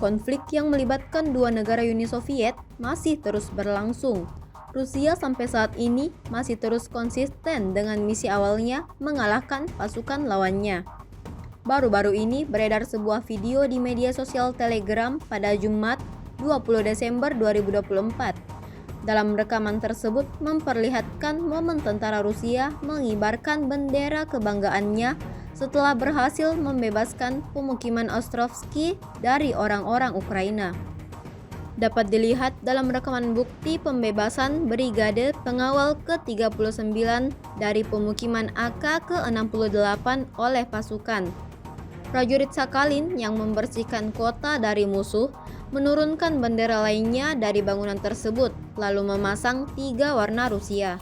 Konflik yang melibatkan dua negara Uni Soviet masih terus berlangsung. Rusia sampai saat ini masih terus konsisten dengan misi awalnya mengalahkan pasukan lawannya. Baru-baru ini beredar sebuah video di media sosial Telegram pada Jumat 20 Desember 2024. Dalam rekaman tersebut memperlihatkan momen tentara Rusia mengibarkan bendera kebanggaannya setelah berhasil membebaskan pemukiman Ostrovsky dari orang-orang Ukraina. Dapat dilihat dalam rekaman bukti pembebasan Brigade Pengawal ke-39 dari pemukiman AK ke-68 oleh pasukan. Prajurit Sakhalin yang membersihkan kota dari musuh menurunkan bendera lainnya dari bangunan tersebut, lalu memasang 3 warna Rusia.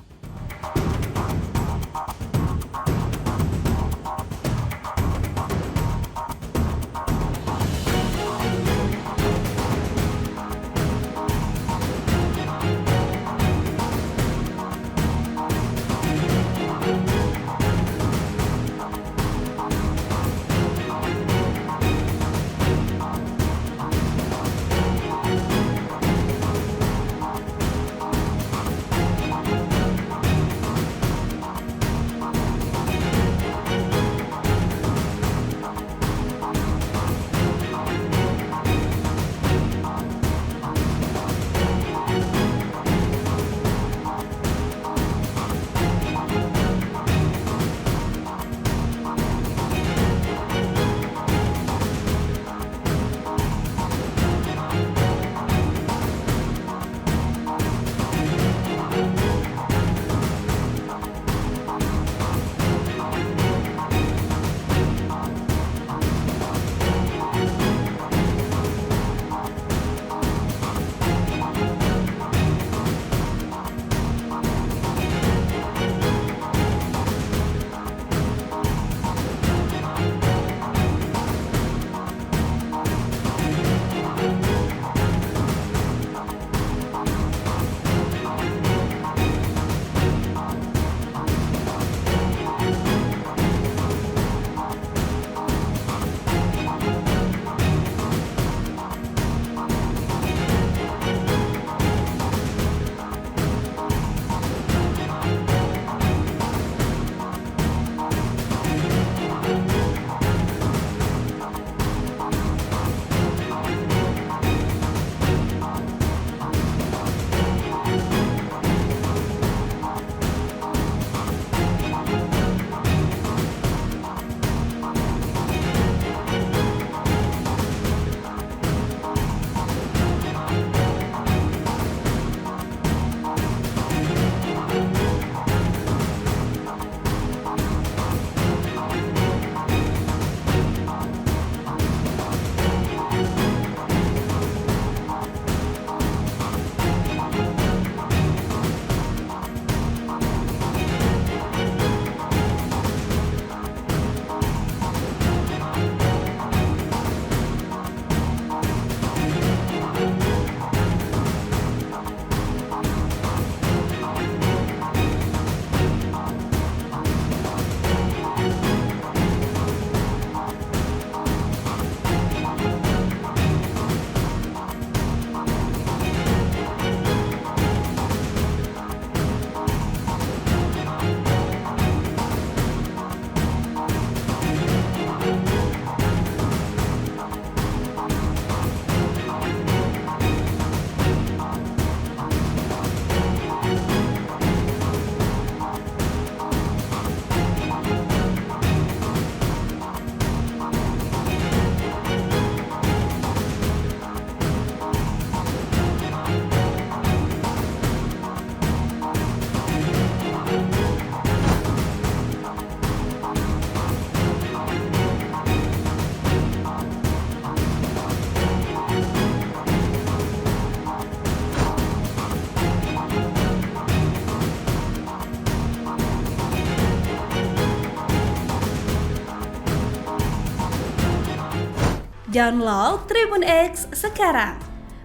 Download Tribun X sekarang,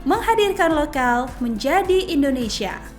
menghadirkan lokal menjadi Indonesia.